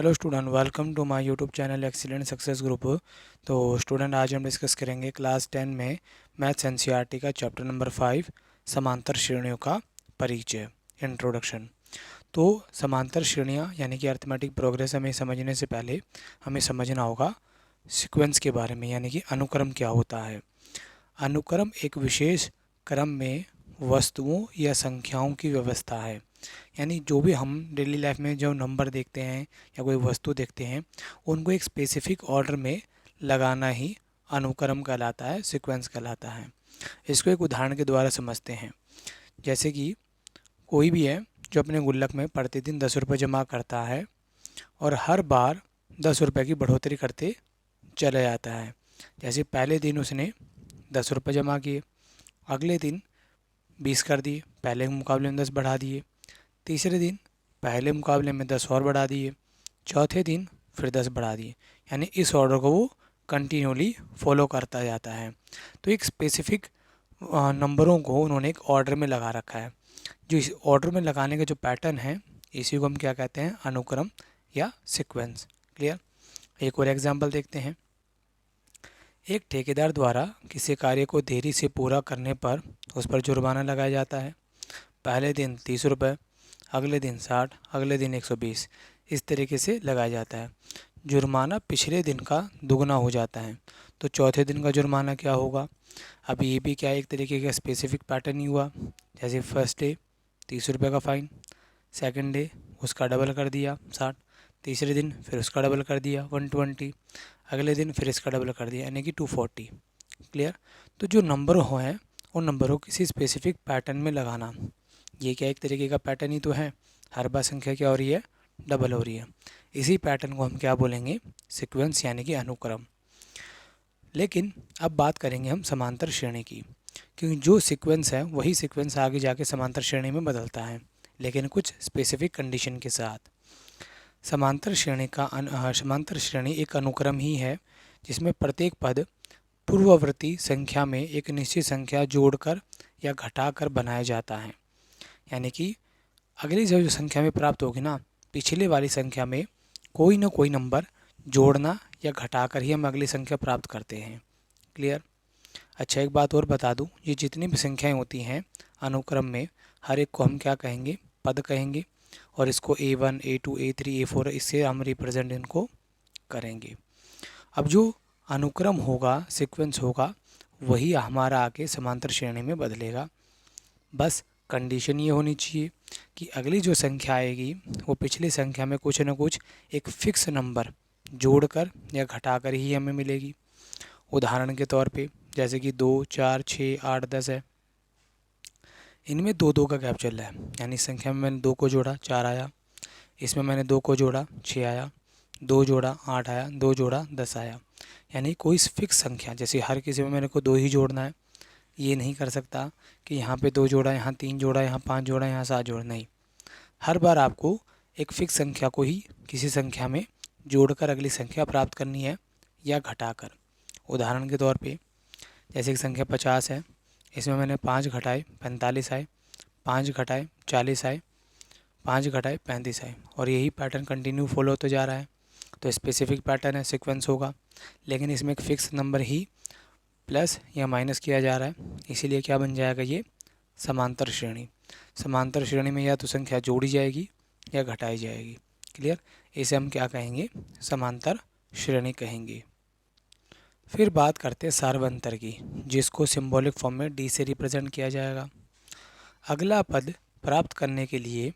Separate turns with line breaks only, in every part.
Hello student, welcome to my YouTube channel excellent success group. तो student, आज हम discuss करेंगे क्लास 10 में मैथ्स एनसीईआरटी का चैप्टर नंबर 5 समांतर श्रेणियों का परिचय, इंट्रोडक्शन। तो समांतर श्रेणियाँ यानी कि अरिथमेटिक प्रोग्रेस हमें समझने से पहले हमें समझना होगा सीक्वेंस के बारे में, यानी कि अनुक्रम क्या होता है। अनुक्रम एक विशेष क्रम में वस्तुओं या संख्याओं की व्यवस्था है। यानी जो भी हम डेली लाइफ में जो नंबर देखते हैं या कोई वस्तु देखते हैं, उनको एक स्पेसिफिक ऑर्डर में लगाना ही अनुक्रम कहलाता है, सीक्वेंस कहलाता है। इसको एक उदाहरण के द्वारा समझते हैं। जैसे कि कोई भी है जो अपने गुल्लक में प्रतिदिन 10 रुपये जमा करता है और हर बार 10 रुपये की बढ़ोतरी करते चला जाता है। जैसे पहले दिन उसने 10 रुपये जमा किए, अगले दिन 20 कर दिए, पहले के मुकाबले में 10 बढ़ा दिए, तीसरे दिन पहले मुकाबले में 10 और बढ़ा दिए, चौथे दिन फिर 10 बढ़ा दिए। यानी इस ऑर्डर को वो कंटिन्यूली फॉलो करता जाता है। तो एक स्पेसिफिक नंबरों को उन्होंने एक ऑर्डर में लगा रखा है। जो इस ऑर्डर में लगाने का जो पैटर्न है, इसी को हम क्या कहते हैं, अनुक्रम या सीक्वेंस। क्लियर। एक और एग्जाम्पल देखते हैं। एक ठेकेदार द्वारा किसी कार्य को देरी से पूरा करने पर उस पर जुर्माना लगाया जाता है। पहले दिन 30 रुपये, अगले दिन 60, अगले दिन 120, इस तरीके से लगाया जाता है। जुर्माना पिछले दिन का दुगना हो जाता है, तो चौथे दिन का जुर्माना क्या होगा। अब ये भी क्या एक तरीके का स्पेसिफिक पैटर्न ही हुआ। जैसे फर्स्ट डे 30 रुपये का फ़ाइन, सेकंड डे उसका डबल कर दिया 60, तीसरे दिन फिर उसका डबल कर दिया 120, अगले दिन फिर इसका डबल कर दिया यानी कि 240। क्लियर। तो जो नंबर हैं उन नंबरों को किसी स्पेसिफिक पैटर्न में लगाना, ये क्या एक तरीके का पैटर्न ही तो है। हर बार संख्या क्या हो रही है, डबल हो रही है। इसी पैटर्न को हम क्या बोलेंगे, सीक्वेंस यानी कि अनुक्रम। लेकिन अब बात करेंगे हम समांतर श्रेणी की, क्योंकि जो सीक्वेंस है वही सीक्वेंस आगे जाके समांतर श्रेणी में बदलता है, लेकिन कुछ स्पेसिफिक कंडीशन के साथ। समांतर श्रेणी एक अनुक्रम ही है जिसमें प्रत्येक पद पूर्ववर्ती संख्या में एक निश्चित संख्या जोड़कर या घटाकर बनाया जाता है। यानी कि अगली जो संख्या में प्राप्त होगी ना, पिछले वाली संख्या में कोई ना कोई नंबर जोड़ना या घटाकर ही हम अगली संख्या प्राप्त करते हैं। क्लियर। अच्छा, एक बात और बता दूं, ये जितनी भी संख्याएं होती हैं अनुक्रम में, हर एक को हम क्या कहेंगे, पद कहेंगे। और इसको A1, A2, A3, A4 इससे हम रिप्रेजेंट इनको करेंगे। अब जो अनुक्रम होगा, सीक्वेंस होगा, वही हमारा आके समांतर श्रेणी में बदलेगा। बस कंडीशन ये होनी चाहिए कि अगली जो संख्या आएगी वो पिछली संख्या में कुछ न कुछ एक फिक्स नंबर जोड़कर या घटाकर ही हमें मिलेगी। उदाहरण के तौर पे जैसे कि 2, 4, 6, 8, 10 है, इनमें 2 का गैप चल रहा है। यानी संख्या में मैंने 2 को जोड़ा 4 आया, इसमें मैंने 2 को जोड़ा 6 आया, 2 जोड़ा 8 आया, 2 जोड़ा 10 आया। यानी कोई फिक्स संख्या, जैसे हर किसी में मेरे को 2 ही जोड़ना है, ये नहीं कर सकता कि यहाँ पे 2 जोड़ा, यहाँ 3 जोड़ा, यहाँ 5 जोड़ा, यहाँ 7 जोड़ा, नहीं। हर बार आपको एक फिक्स संख्या को ही किसी संख्या में जोड़कर अगली संख्या प्राप्त करनी है या घटाकर। उदाहरण के तौर पे जैसे कि संख्या 50 है, इसमें मैंने 5 घटाए 45 आए, 5 घटाए 40 आए, 5 घटाए 35 आए, और यही पैटर्न कंटिन्यू फॉलो होते जा रहा है। तो स्पेसिफिक पैटर्न है, सीक्वेंस होगा, लेकिन इसमें एक फ़िक्स नंबर ही प्लस या माइनस किया जा रहा है, इसीलिए क्या बन जाएगा, ये समांतर श्रेणी। समांतर श्रेणी में या तो संख्या जोड़ी जाएगी या घटाई जाएगी। क्लियर। इसे हम क्या कहेंगे, समांतर श्रेणी कहेंगे। फिर बात करते हैं सार्वंतर की, जिसको सिंबॉलिक फॉर्म में D से रिप्रेजेंट किया जाएगा। अगला पद प्राप्त करने के लिए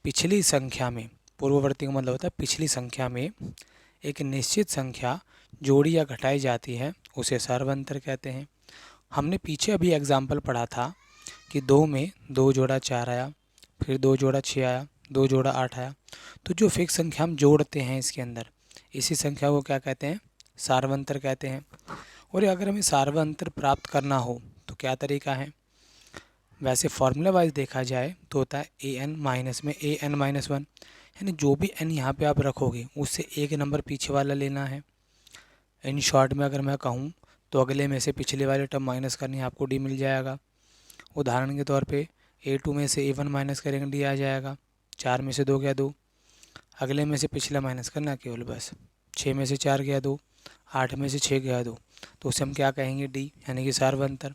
पिछली संख्या में, पूर्ववर्ती का मतलब होता है पिछली संख्या में एक निश्चित संख्या जोड़ी या घटाई जाती है, उसे सार्वंतर कहते हैं। हमने पीछे अभी एग्जाम्पल पढ़ा था कि 2 में 2 जोड़ा 4 आया, फिर 2 जोड़ा 6 आया, 2 जोड़ा 8 आया। तो जो फिक्स संख्या हम जोड़ते हैं इसके अंदर, इसी संख्या को क्या कहते हैं, सार्वंतर कहते हैं। और अगर हमें सार्वंतर प्राप्त करना हो तो क्या तरीका है, वैसे फॉर्मूला वाइज देखा जाए तो होता है an माइनस में an-1, यानी जो भी n यहाँ पे आप रखोगे उससे एक नंबर पीछे वाला लेना है। इन शॉर्ट में अगर मैं कहूँ तो अगले में से पिछले वाले टर्म माइनस करनी है, आपको d मिल जाएगा। उदाहरण के तौर पे A2 में से A1 माइनस करेंगे, D आ जाएगा। 4 में से 2 गया 2, अगले में से पिछला माइनस करना केवल बस। 6 में से 4 गया 2, 8 में से 6 गया 2, तो उसे हम क्या कहेंगे डी, यानी कि सार्वंतर।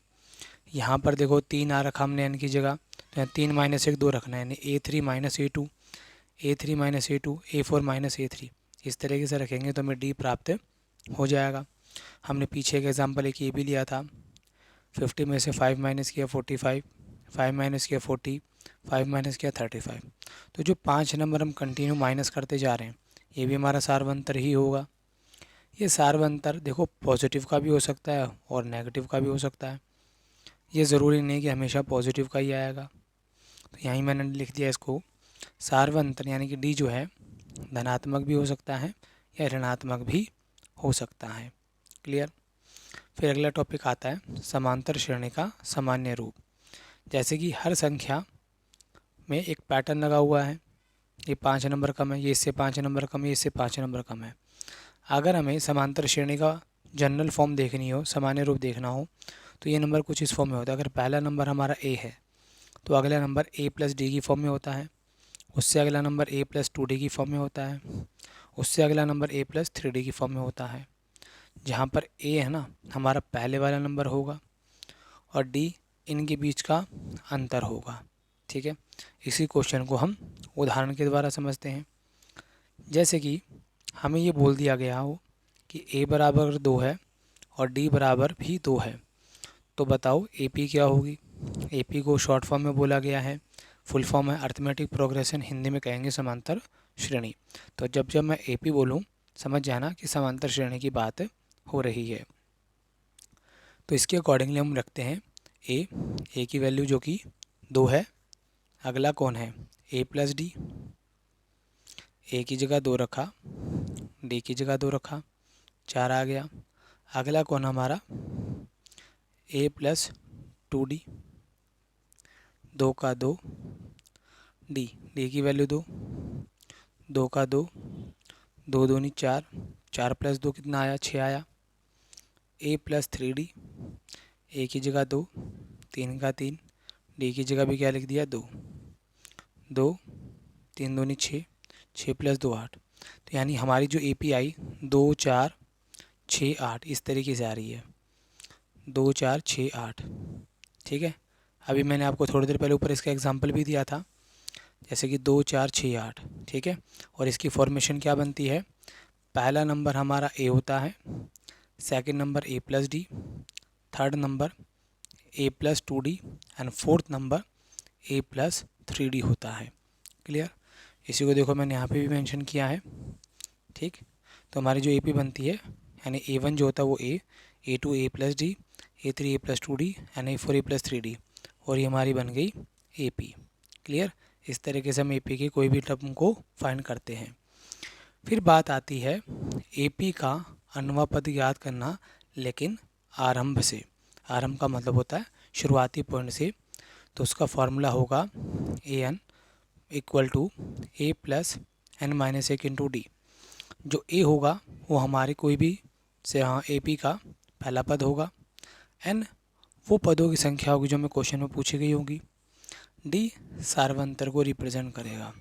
यहाँ पर देखो 3 आ रखा हमने एन की जगह, तो यहाँ 3 माइनस 1 2 रखना है, यानी A3 minus A2, A3 minus A2, A4 minus A3, इस तरीके से रखेंगे तो हमें डी प्राप्त हो जाएगा। हमने पीछे एक एग्जाम्पल एक ये भी लिया था, 50 में से 5 माइनस किया 45, 5 माइनस किया 40, 5 माइनस किया 35। तो जो 5 नंबर हम कंटिन्यू माइनस करते जा रहे हैं ये भी हमारा सार्वंतर ही होगा। ये सार्वंतर देखो पॉजिटिव का भी हो सकता है और नेगेटिव का भी हो सकता है, ये ज़रूरी नहीं कि हमेशा पॉजिटिव का ही आएगा। तो यहीं मैंने लिख दिया इसको सार्वंतर, यानी कि डी जो है धनात्मक भी हो सकता है या ऋणात्मक भी हो सकता है। क्लियर। फिर अगला टॉपिक आता है समांतर श्रेणी का सामान्य रूप। जैसे कि हर संख्या में एक पैटर्न लगा हुआ है, ये 5 नंबर कम है, ये इससे 5 नंबर कम है, ये इससे 5 नंबर कम है। अगर हमें समांतर श्रेणी का जनरल फॉर्म देखनी हो, सामान्य रूप देखना हो, तो ये नंबर कुछ इस फॉर्म में होता है। अगर पहला नंबर हमारा ए है तो अगला नंबर ए प्लस डी की फॉर्म में होता है, उससे अगला नंबर ए प्लस 2D की फॉर्म में होता है, उससे अगला नंबर ए प्लस 3D की फॉर्म में होता है। जहाँ पर ए है ना हमारा पहले वाला नंबर होगा और डी इनके बीच का अंतर होगा। ठीक है, इसी क्वेश्चन को हम उदाहरण के द्वारा समझते हैं। जैसे कि हमें ये बोल दिया गया हो कि a बराबर 2 है और d बराबर भी 2 है, तो बताओ AP क्या होगी। AP को शॉर्ट फॉर्म में बोला गया है, फुल फॉर्म है अर्थमेटिक प्रोग्रेशन, हिंदी में कहेंगे समांतर श्रेणी। तो जब जब मैं AP बोलूँ समझ जाना कि समांतर श्रेणी की बात हो रही है। तो इसके अकॉर्डिंगली हम रखते हैं ए की वैल्यू जो कि 2 है। अगला कौन है a प्लस डी, ए की जगह 2 रखा, डी की जगह 2 रखा, 4 आ गया। अगला कौन हमारा a प्लस 2D, 2 का 2, डी की वैल्यू 2, 2 का 2, 2 दूनी 4, 4 प्लस 2 कितना आया 6 आया। a प्लस 3D, ए की जगह 2, 3 का 3, डी की जगह भी क्या लिख दिया 2, 2 3 दूनी 6, 6 प्लस 2 8। तो यानी हमारी जो AP आई 2 4 6 8 इस तरीके से आ रही है, 2 4 6 8। ठीक है, अभी मैंने आपको थोड़ी देर पहले ऊपर इसका एग्जांपल भी दिया था, जैसे कि 2 4 6 8। ठीक है, और इसकी फॉर्मेशन क्या बनती है, पहला नंबर हमारा ए होता है, second number A plus D, third number A plus 2D and fourth number A plus 3D होता है। क्लियर, इसी को देखो मैंने यहाँ पे भी मेंशन किया है। ठीक, तो हमारी जो AP बनती है यानी A1 जो होता है वो A, A2 A plus D, A3 A plus 2D and A4 A plus 3D, और ये हमारी बन गई AP। क्लियर, इस तरीके से हम AP की कोई भी टर्म को फाइंड करते हैं। फिर बात आती है AP का अनवा पद याद करना, लेकिन आरंभ से। आरंभ का मतलब होता है शुरुआती पॉइंट से। तो उसका फॉर्मूला होगा AN equal to A plus N minus 1 into D. जो A होगा वो हमारे कोई भी से AP का पहला पद होगा, N वो पदों की संख्या होगी जो हमें क्वेश्चन में पूछी गई होगी, D सार्वंतर को रिप्रेजेंट करेगा।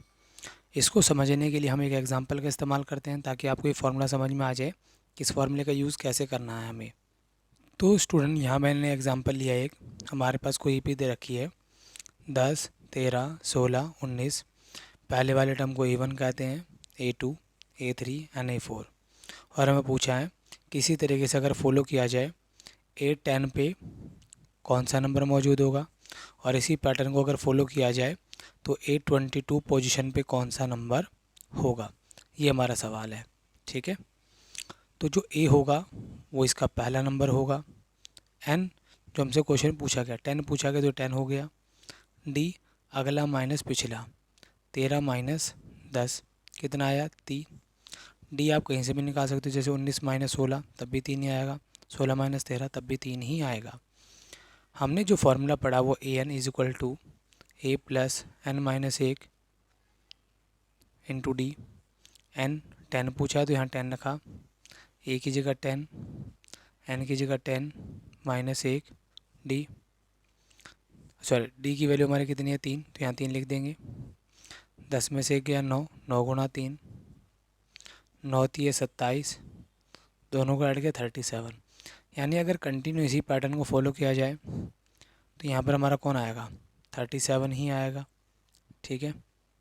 इसको समझने के लिए हम एक एग्जांपल का इस्तेमाल करते हैं ताकि आपको ये फार्मूला समझ में आ जाए कि इस फार्मूले का यूज़ कैसे करना है हमें। तो स्टूडेंट यहाँ मैंने एग्जांपल लिया एक, हमारे पास कोई AP दे रखी है 10 13 16 19। पहले वाले टर्म को A1 कहते हैं, A2 A3 एंड A4। और हमें पूछा है किसी तरीके से अगर फॉलो किया जाए A10 पे कौन सा नंबर मौजूद होगा, और इसी पैटर्न को अगर फॉलो किया जाए तो A22 पोजीशन पे कौन सा नंबर होगा, ये हमारा सवाल है। ठीक है, तो जो A होगा वो इसका पहला नंबर होगा, N जो हमसे क्वेश्चन पूछा गया 10 पूछा गया तो 10 हो गया, D अगला माइनस पिछला 13 माइनस 10 कितना आया 3। D आप कहीं से भी निकाल सकते हो, जैसे 19 माइनस 16 तब भी 3 ही आएगा, 16 माइनस 13 तब भी 3 ही आएगा। हमने जो फार्मूला पढ़ा वो AN is equal to A plus N minus 1 into D. N 10 पूछा तो यहाँ 10 रखा, A की जगह 10, N की जगह 10 माइनस 1 D, सॉरी D की वैल्यू हमारी कितनी है 3, तो यहाँ 3 लिख देंगे। 10 में से 1 गया 9, 9 गुणा 3 9 3 27, दोनों को ऐड किया 37। यानी अगर कंटिन्यू इसी पैटर्न को फॉलो किया जाए तो यहाँ पर हमारा कौन आएगा, 37 ही आएगा। ठीक है,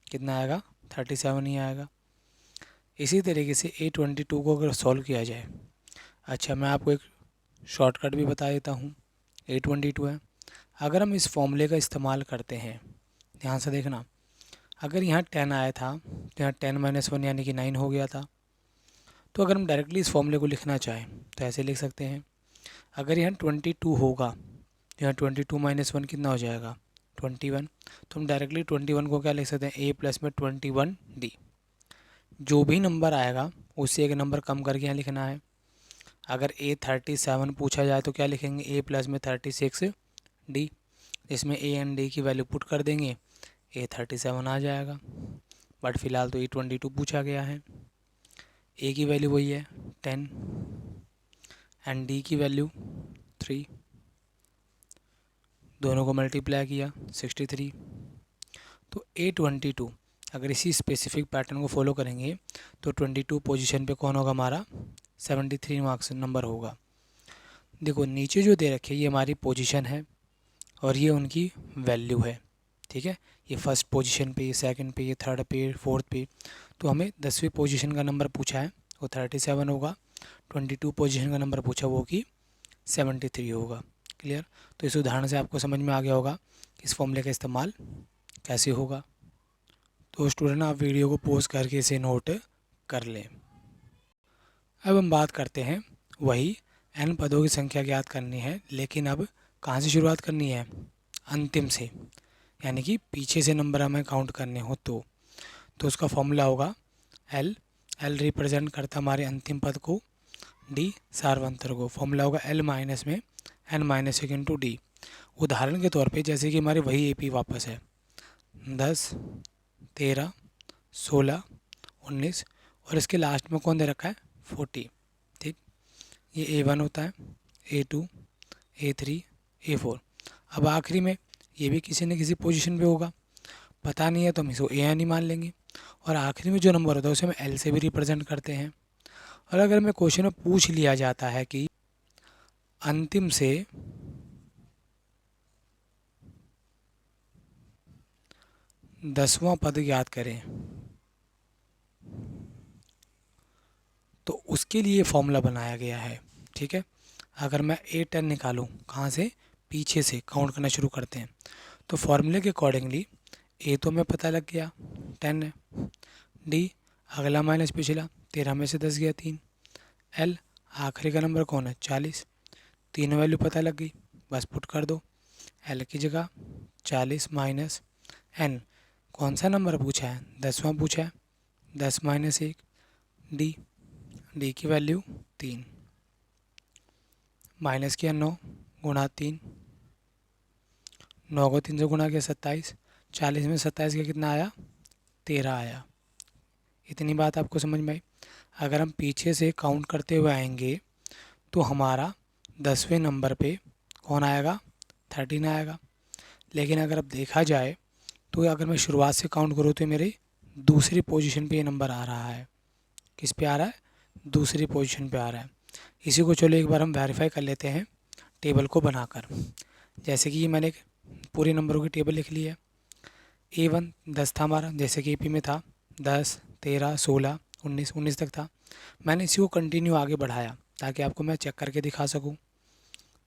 कितना आएगा, 37 ही आएगा। इसी तरीके से A22 को अगर सॉल्व किया जाए, अच्छा मैं आपको एक शॉर्टकट भी बता देता हूँ। A22 है, अगर हम इस फॉर्मूले का इस्तेमाल करते हैं, ध्यान से देखना, अगर यहाँ 10 आया था तो यहाँ 10 - 1 यानी कि 9 हो गया था। तो अगर हम डायरेक्टली इस फॉर्मूले को लिखना चाहें तो ऐसे लिख सकते हैं। अगर यहाँ 22 होगा तो यहाँ 22 - 1 कितना हो जाएगा, 21। तो हम डायरेक्टली 21 को क्या लिख सकते हैं, A प्लस में 21D। जो भी नंबर आएगा उससे एक नंबर कम करके यहाँ लिखना है। अगर A37 पूछा जाए तो क्या लिखेंगे, A प्लस में 36D। इसमें A एंड D की वैल्यू पुट कर देंगे, A37 आ जाएगा। बट फ़िलहाल तो A22 पूछा गया है। A की वैल्यू वही है 10 एंड D की वैल्यू 3, दोनों को मल्टीप्लाई किया 63। तो A22 अगर इसी स्पेसिफिक पैटर्न को फॉलो करेंगे तो 22 पोजीशन पे कौन होगा, हमारा 73 मार्क्स नंबर होगा। देखो नीचे जो दे रखे ये हमारी पोजीशन है और ये उनकी वैल्यू है। ठीक है, ये फर्स्ट पोजीशन पे, ये सेकंड पे, ये थर्ड पे, फोर्थ पे। तो हमें 10वीं पोजीशन का नंबर पूछा है वो 37 होगा, 22 पोजीशन का नंबर पूछा वो कि 73 होगा। क्लियर। तो इस उदाहरण से आपको समझ में आ गया होगा इस फॉर्मूले का इस्तेमाल कैसे होगा। तो स्टूडेंट आप वीडियो को पॉज करके इसे नोट कर लें। अब हम बात करते हैं वही n पदों की संख्या ज्ञात करनी है, लेकिन अब कहाँ से शुरुआत करनी है, अंतिम से, यानी कि पीछे से नंबर हमें काउंट करने हो तो उसका फॉर्मूला होगा L रिप्रेजेंट करता हमारे अंतिम पद को, D सार्वंतर को। फॉर्मूला होगा L माइनस में n-1 इंटू D। उदाहरण के तौर पे जैसे कि हमारे वही AP वापस है 10 13 16 19 और इसके लास्ट में कौन दे रखा है 40। ठीक, ये A1 होता है, A2 A3 A4। अब आखिरी में ये भी किसी न किसी पोजीशन पे होगा, पता नहीं है तो हम इसको AN ही मान लेंगे। और आखिरी में जो नंबर होता है उसे हम L से भी रिप्रेजेंट करते हैं। और अगर हमें क्वेश्चन में पूछ लिया जाता है कि अंतिम से 10वां पद ज्ञात करें तो उसके लिए फॉर्मूला बनाया गया है। ठीक है, अगर मैं A10 निकालूं, कहाँ से, पीछे से काउंट करना शुरू करते हैं, तो फॉर्मूले के अकॉर्डिंगली A तो हमें पता लग गया 10 है, D अगला माइनस पिछला, 13 में से 10 गया 3, L आखिरी का नंबर कौन है 40, तीनों वैल्यू पता लग गई, बस पुट कर दो। L की जगह 40 माइनस N, कौन सा नंबर पूछा है, 10वां पूछा है, 10 - 1 D की वैल्यू 3, माइनस किया 9 गुणा 3, 9 को 3 से गुणा किया 27, 40 में 27 का कितना आया 13 आया। इतनी बात आपको समझ में आई। अगर हम पीछे से काउंट करते हुए आएंगे तो हमारा 10वें नंबर पे कौन आएगा 13 आएगा। लेकिन अगर अब देखा जाए तो अगर मैं शुरुआत से काउंट करूँ तो मेरी दूसरी पोजीशन पे ये नंबर आ रहा है। किस पे आ रहा है, दूसरी पोजीशन पे आ रहा है। इसी को चलो एक बार हम वेरीफाई कर लेते हैं टेबल को बनाकर। जैसे कि मैंने पूरे नंबरों की टेबल लिख ली है। A1 10 था हमारा, जैसे कि AP में था 10 13 16 19 तक था। मैंने इसी को कंटिन्यू आगे बढ़ाया ताकि आपको मैं चेक करके दिखा सकूं।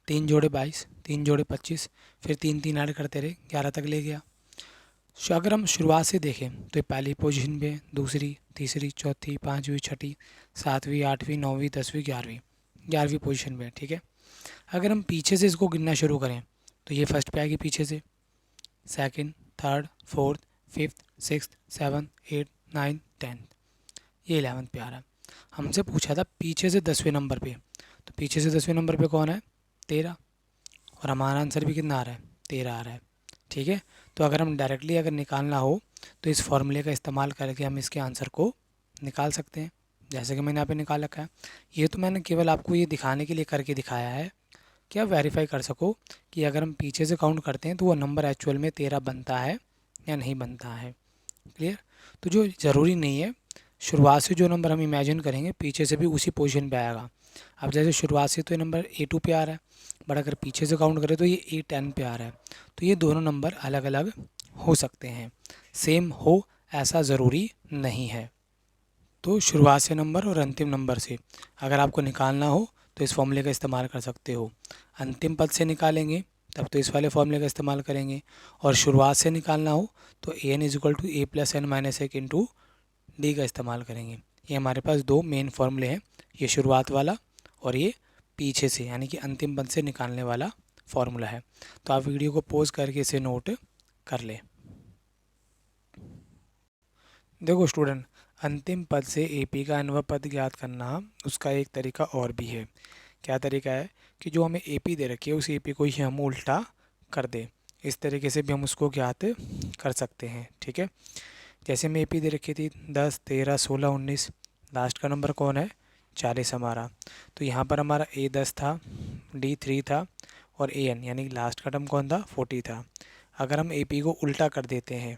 3 जोड़े 22, 3 जोड़े 25, फिर 3 3 ऐड करते रहे 11 तक ले गया। अगर हम शुरुआत से देखें तो ये पहली पोजीशन पे, दूसरी, तीसरी, चौथी, पाँचवीं, छठी, सातवीं, आठवीं, नौवीं, 10वीं, 11वीं पोजीशन पे। ठीक है, अगर हम पीछे से इसको गिनना शुरू करें तो ये फर्स्ट पे आएगी पीछे से, second, third, fourth, fifth, sixth, seventh, eight, 9, 10, ये 11th पे आ रहा है। हमसे पूछा था पीछे से 10वें नंबर पे, तो पीछे से 10वें नंबर पे कौन है 13, और हमारा आंसर भी कितना आ रहा है 13 आ रहा है। ठीक है, तो अगर हम डायरेक्टली अगर निकालना हो तो इस फॉर्मूले का इस्तेमाल करके हम इसके आंसर को निकाल सकते हैं, जैसे कि मैंने यहाँ पे निकाल रखा है। ये तो मैंने केवल आपको ये दिखाने के लिए करके दिखाया है कि आप वेरीफाई कर सको कि अगर हम पीछे से काउंट करते हैं तो वो नंबर एक्चुअल में 13 बनता है या नहीं बनता है। क्लियर। तो जो ज़रूरी नहीं है शुरुआत से जो नंबर हम इमेजिन करेंगे पीछे से भी उसी पोजीशन पे आएगा। अब जैसे शुरुआत से तो ये नंबर A2 पे आ रहा है, बट अगर पीछे से काउंट करें तो ये A10 पे आ रहा है। तो ये दोनों नंबर अलग अलग हो सकते हैं, सेम हो ऐसा ज़रूरी नहीं है। तो शुरुआत से नंबर और अंतिम नंबर से अगर आपको निकालना हो तो इस फॉर्मूले का इस्तेमाल कर सकते हो। अंतिम पद से निकालेंगे तब तो इस वाले फॉर्मूले का इस्तेमाल करेंगे, और शुरुआत से निकालना हो तो an = a + n - 1 into D का इस्तेमाल करेंगे। ये हमारे पास दो मेन फॉर्मूले हैं, ये शुरुआत वाला और ये पीछे से यानी कि अंतिम पद से निकालने वाला फॉर्मूला है। तो आप वीडियो को पॉज करके इसे नोट कर लें। देखो स्टूडेंट, अंतिम पद से AP का nवां पद ज्ञात करना उसका एक तरीका और भी है। क्या तरीका है कि जो हमें AP दे रखी है उस AP को ही हम उल्टा कर दें, इस तरीके से भी हम उसको ज्ञात कर सकते हैं। ठीक है, जैसे हमें AP दे रखी थी 10, 13, 16, 19, लास्ट का नंबर कौन है 40 हमारा। तो यहाँ पर हमारा A 10 था, D 3 था और AN यानी लास्ट का टर्म कौन था 40 था। अगर हम AP को उल्टा कर देते हैं,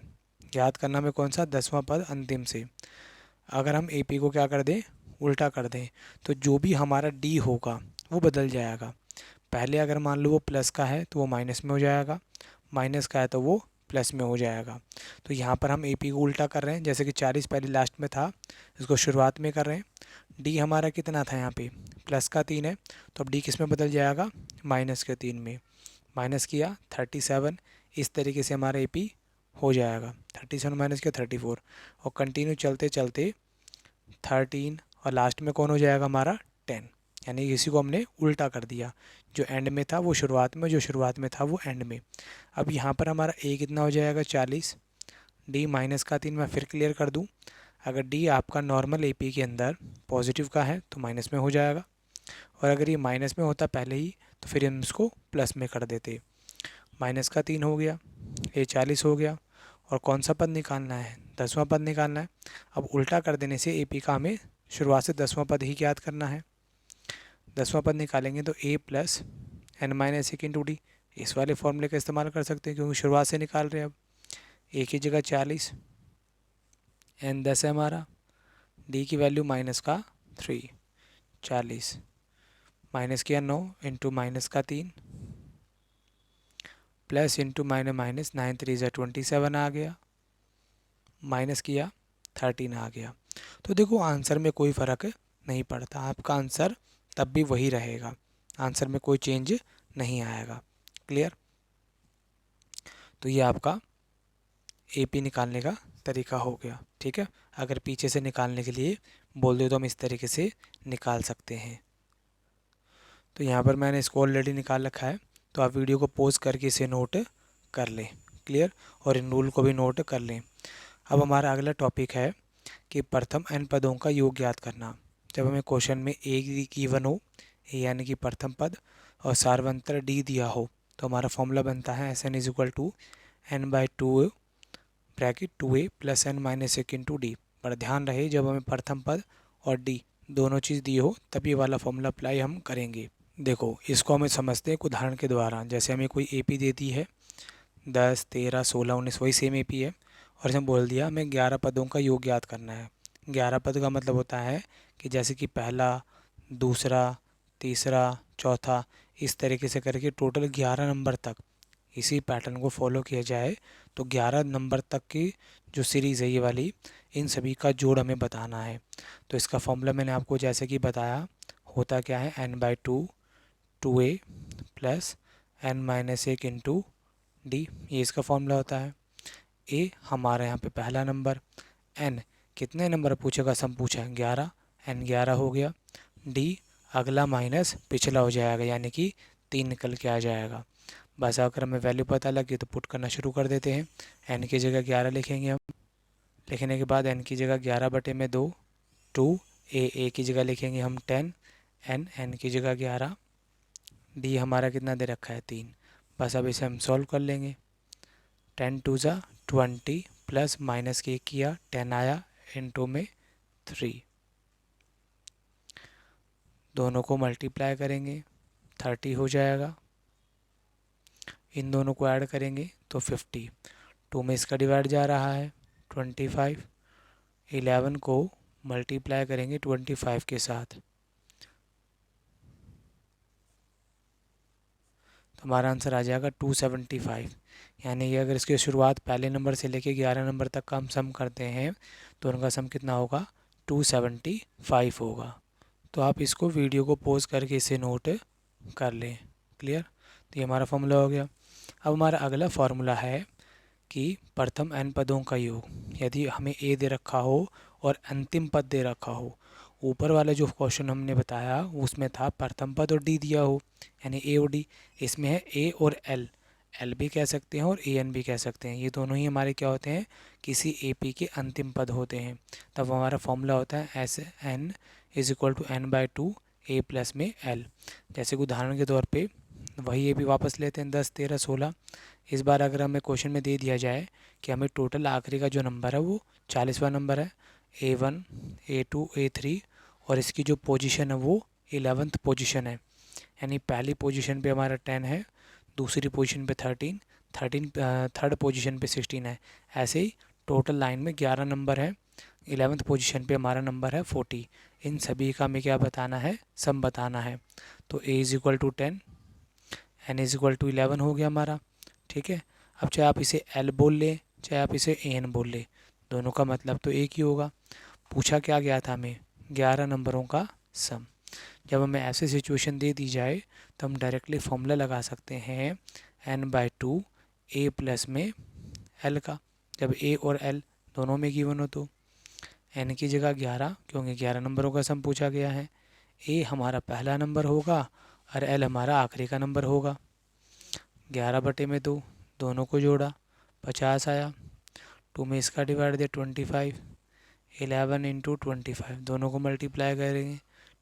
याद करना में कौन सा 10वां पद अंतिम से, अगर हम AP को क्या कर दें उल्टा कर दें तो जो भी हमारा D होगा वो बदल जाएगा। पहले अगर मान लो वो प्लस का है तो वो माइनस में हो जाएगा, माइनस का है तो वो प्लस में हो जाएगा। तो यहाँ पर हम AP को उल्टा कर रहे हैं, जैसे कि 40 पहले लास्ट में था, इसको शुरुआत में कर रहे हैं। D हमारा कितना था यहाँ पे प्लस का 3 है, तो अब D किस में बदल जाएगा माइनस के 3 में। माइनस किया 37, इस तरीके से हमारा AP हो जाएगा। 37 माइनस किया 34 और कंटिन्यू चलते चलते 13 और लास्ट में कौन हो जाएगा हमारा 10, यानी इसी को हमने उल्टा कर दिया। जो एंड में था वो शुरुआत में, जो शुरुआत में था वो एंड में। अब यहाँ पर हमारा A कितना हो जाएगा 40, D माइनस का 3 मैं फिर क्लियर कर दूँ। अगर D आपका नॉर्मल AP के अंदर पॉजिटिव का है तो माइनस में हो जाएगा, और अगर ये माइनस में होता पहले ही तो फिर हम इसको प्लस में कर देते। माइनस का 3 हो गया, A 40 हो गया, और कौन सा पद निकालना है 10वां पद निकालना है। अब उल्टा कर देने से AP का हमें शुरुआत से 10वां पद ही याद करना है। 10वां पद निकालेंगे तो A + n - 1 इंटू D, इस वाले फॉर्मूले का इस्तेमाल कर सकते हैं क्योंकि शुरुआत से निकाल रहे हैं। अब A की जगह 40, n 10 है हमारा, D की वैल्यू माइनस का 3, 40 माइनस किया 9 इंटू माइनस का 3 प्लस इंटू माइनस 9 3 ज़ा 27 आ गया, माइनस किया 13 आ गया। तो देखो आंसर में कोई फ़र्क नहीं पड़ता, आपका आंसर तब भी वही रहेगा, आंसर में कोई चेंज नहीं आएगा। क्लियर? तो ये आपका AP निकालने का तरीका हो गया। ठीक है, अगर पीछे से निकालने के लिए बोल दे तो हम इस तरीके से निकाल सकते हैं। तो यहाँ पर मैंने इसको ऑलरेडी निकाल रखा है, तो आप वीडियो को पॉज करके इसे नोट कर लें। क्लियर? और इन रूल को भी नोट कर लें। अब हमारा अगला टॉपिक है कि प्रथम n पदों का योग ज्ञात करना। जब हमें क्वेश्चन में A गिवन हो, A यानी कि प्रथम पद, और सार्वंतर D दिया हो, तो हमारा फॉर्मूला बनता है Sn = n/2 bracket 2a + n - 1 into D। पर ध्यान रहे जब हमें प्रथम पद और D दोनों चीज़ दी हो तब ये वाला फॉर्मूला अप्लाई हम करेंगे। देखो इसको हमें समझते हैं एक उदाहरण के द्वारा। जैसे हमें कोई AP देती है 10, 13, 16, 19, वही सेम AP है, और इसमें बोल दिया हमें 11 पदों का योग ज्ञात करना है। 11 पद का मतलब होता है कि जैसे कि पहला, दूसरा, तीसरा, चौथा, इस तरीके से करके टोटल 11 नंबर तक इसी पैटर्न को फॉलो किया जाए तो 11 नंबर तक की जो सीरीज़ है ये वाली, इन सभी का जोड़ हमें बताना है। तो इसका फॉर्मूला मैंने आपको जैसे कि बताया, होता क्या है n/2 2a + n - 1 into D, ये इसका फॉर्मूला होता है। A हमारा यहाँ पे पहला नंबर, n कितने नंबर पूछेगा, सम पूछा है 11, n 11 हो गया। D अगला माइनस पिछला हो जाएगा यानी कि 3 निकल के आ जाएगा। बस अगर हमें वैल्यू पता लगी तो पुट करना शुरू कर देते हैं। n की जगह 11 लिखेंगे हम, लिखने के बाद n की जगह 11/2, 2 a की जगह लिखेंगे हम 10, n की जगह 11, D हमारा कितना दे रखा है 3। बस अब इसे हम सॉल्व कर लेंगे। 10 2 ज़ा 20 प्लस माइनस के किया 10 आया, इंटू में 3, दोनों को मल्टीप्लाई करेंगे 30 हो जाएगा। इन दोनों को ऐड करेंगे तो 50, 2 में इसका डिवाइड जा रहा है 25, 11 को मल्टीप्लाई करेंगे 25 के साथ, तो हमारा आंसर आ जाएगा 275। यानी कि अगर इसकी शुरुआत पहले नंबर से लेके 11 नंबर तक का हम सम करते हैं तो उनका सम कितना होगा, 275 होगा। तो आप इसको वीडियो को पॉज करके इसे नोट कर लें। क्लियर। तो ये हमारा फॉर्मूला हो गया। अब हमारा अगला फार्मूला है कि प्रथम n पदों का योग। यदि हमें a दे रखा हो और अंतिम पद दे रखा हो, ऊपर वाला जो क्वेश्चन हमने बताया उसमें था प्रथम पद और d दिया हो, यानी a और d। इसमें है a और l भी कह सकते हैं और an भी कह सकते हैं। ये दोनों ही हमारे क्या होते हैं, किसी AP के अंतिम पद होते हैं। तब हमारा फॉर्मूला होता है Sn is equal to n/2 a plus में l। जैसे कि उदाहरण के तौर पे वही ये भी वापस लेते हैं 10, 13, 16। इस बार अगर हमें क्वेश्चन में दे दिया जाए कि हमें टोटल आखिरी का जो नंबर है वो 40वां नंबर है, A1 A2 A3, और इसकी जो पोजीशन है वो 11th पोजीशन है। यानी पहली पोजीशन पे हमारा 10 है, दूसरी पोजीशन पे 13, थर्ड पोजीशन पे 16 है। ऐसे ही टोटल लाइन में 11 नंबर है, 11th पोजीशन पे हमारा नंबर है 40। इन सभी का हमें क्या बताना है, सम बताना है। तो a is equal to 10, n is equal to 11 हो गया हमारा। ठीक है। अब चाहे आप इसे l बोल लें चाहे आप इसे an बोल लें, दोनों का मतलब तो एक ही होगा। पूछा क्या गया था हमें, 11 नंबरों का सम। जब हमें ऐसी सिचुएशन दे दी जाए तो हम डायरेक्टली फॉर्मूला लगा सकते हैं n/2 a प्लस में l का, जब a और l दोनों में गिवन हो तो n की जगह 11, क्योंकि 11 नंबरों का सम पूछा गया है। a हमारा पहला नंबर होगा और l हमारा आखिरी का नंबर होगा। 11/2 दोनों को जोड़ा 50 आया, 2 में इसका डिवाइड दिया 25, 11 इंटू 25 दोनों को मल्टीप्लाई करेंगे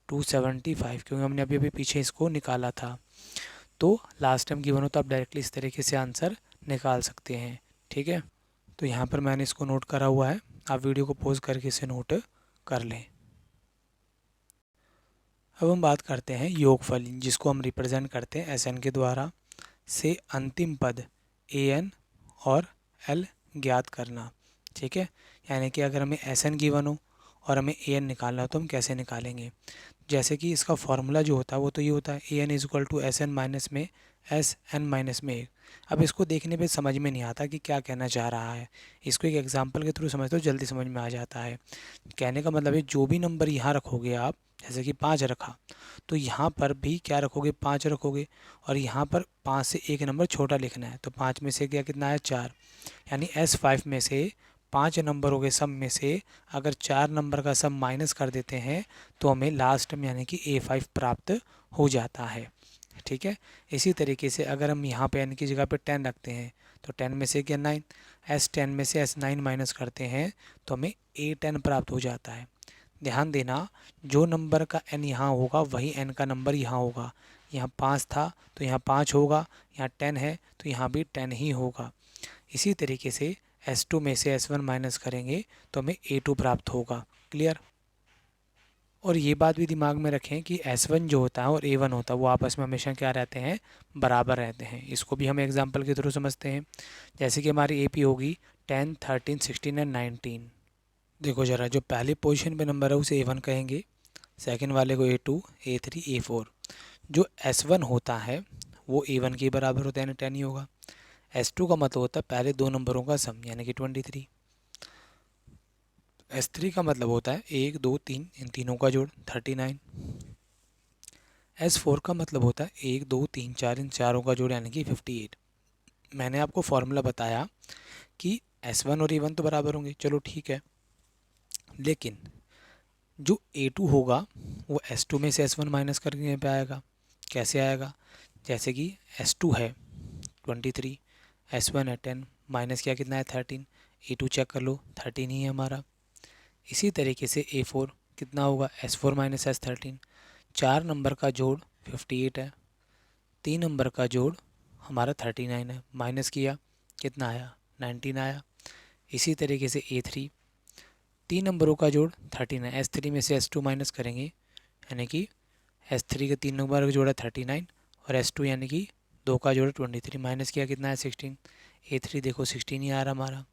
275, क्योंकि हमने अभी अभी पीछे इसको निकाला था। तो लास्ट टाइम गिवन हो तो आप डायरेक्टली इस तरीके से आंसर निकाल सकते हैं। ठीक है। तो यहाँ पर मैंने इसको नोट करा हुआ है, आप वीडियो को पॉज करके इसे नोट कर लें। अब हम बात करते हैं योगफल, जिसको हम रिप्रेजेंट करते हैं Sn के द्वारा, से अंतिम पद An और l ज्ञात करना। ठीक है। यानी कि अगर हमें Sn गिवन हो और हमें An निकालना हो तो हम कैसे निकालेंगे। जैसे कि इसका फॉर्मूला जो होता है वो तो ये होता है An is equal to Sn minus में Sn माइनस में 1। अब इसको देखने पे समझ में नहीं आता कि क्या कहना चाह रहा है, इसको एक एग्जांपल के थ्रू समझ तो जल्दी समझ में आ जाता है। कहने का मतलब है जो भी नंबर यहाँ रखोगे आप, जैसे कि 5 रखा तो यहाँ पर भी क्या रखोगे, 5 रखोगे, और यहाँ पर 5 से एक नंबर छोटा लिखना है। तो 5 में से क्या कितना है, 4। यानी S5 में से 5 नंबरों के सम में से अगर 4 नंबर का सम माइनस कर देते हैं तो हमें लास्ट में यानी कि A5 प्राप्त हो जाता है। ठीक है। इसी तरीके से अगर हम यहाँ पे n की जगह पे 10 रखते हैं तो 10 में से क्या 9, S10 में से S9 माइनस करते हैं तो हमें A10 प्राप्त हो जाता है। ध्यान देना, जो नंबर का n यहाँ होगा वही n का नंबर यहाँ होगा। यहाँ 5 था तो यहाँ 5 होगा, यहाँ 10 है तो यहाँ भी 10 ही होगा। इसी तरीके से S2 में से S1 माइनस करेंगे तो हमें A2 प्राप्त होगा। क्लियर। और ये बात भी दिमाग में रखें कि S1 जो होता है और A1 होता है वो आपस में हमेशा क्या रहते हैं, बराबर रहते हैं। इसको भी हम एग्जांपल के थ्रू समझते हैं। जैसे कि हमारी AP होगी 10, 13, 16 एंड 19। देखो ज़रा, जो पहली पोजीशन पे नंबर है उसे A1 कहेंगे, सेकंड वाले को A2, A3, A4। जो S1 होता है वो A1 के बराबर होता है, यानी 10 ही होगा। S2 का मतलब होता है पहले दो नंबरों का सम, यानी कि 23। S3 का मतलब होता है 1, 2, 3 इन तीनों का जोड़ 39। S4 का मतलब होता है 1, 2, 3, 4 इन चारों का जोड़, यानी कि 58। मैंने आपको फॉर्मूला बताया कि S1 और A1 तो बराबर होंगे, चलो ठीक है, लेकिन जो A2 होगा वो S2 में से S1 माइनस करने पे आएगा। कैसे आएगा, जैसे कि S2 है 23, S1 है 10, माइनस किया कितना है 13, A2 चेक कर लो 13 ही है हमारा। इसी तरीके से A4 कितना होगा, S4 माइनस S13। 4 नंबर का जोड़ 58 है, 3 नंबर का जोड़ हमारा 39 है, माइनस किया कितना आया 19 आया। इसी तरीके से A3 3 नंबरों का जोड़ 13 है, S3 में से S2 माइनस करेंगे, यानी कि S3 के 3 नंबर का जोड़ है 39 और S2 यानी कि 2 का जोड़ 23, माइनस किया कितना है 16। A3 देखो 16 ही आ रहा हमारा।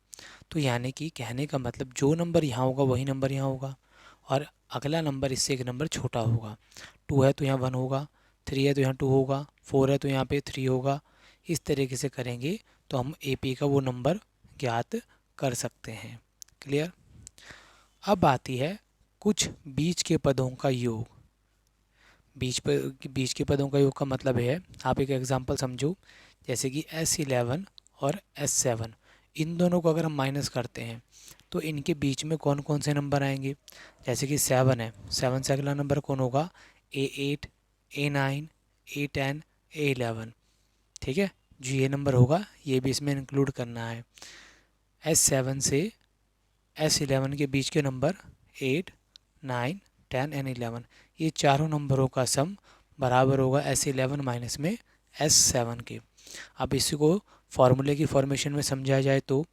तो यानी कि कहने का मतलब जो नंबर यहाँ होगा वही नंबर यहाँ होगा, और अगला नंबर इससे एक नंबर छोटा होगा। 2 है तो यहाँ 1 होगा, 3 है तो यहाँ 2 होगा, 4 है तो यहाँ पे 3 होगा। इस तरीके से करेंगे तो हम AP का वो नंबर ज्ञात कर सकते हैं। क्लियर। अब आती है कुछ बीच के पदों का योग। बीच के पदों का योग का मतलब है, आप एक एग्जांपल समझो, जैसे कि S11 और S7, इन दोनों को अगर हम माइनस करते हैं तो इनके बीच में कौन कौन से नंबर आएंगे। जैसे कि 7 है, 7 से अगला नंबर कौन होगा, A8, A9, A10, A11। ठीक है, जो ये नंबर होगा ये भी इसमें इंक्लूड करना है। S7 से S11 के बीच के नंबर 8, 9, 10 एंड 11, ये चारों नंबरों का सम बराबर होगा S11 माइनस में S7 के। अब इसी को फॉर्मूले की फॉर्मेशन में समझा जाए तो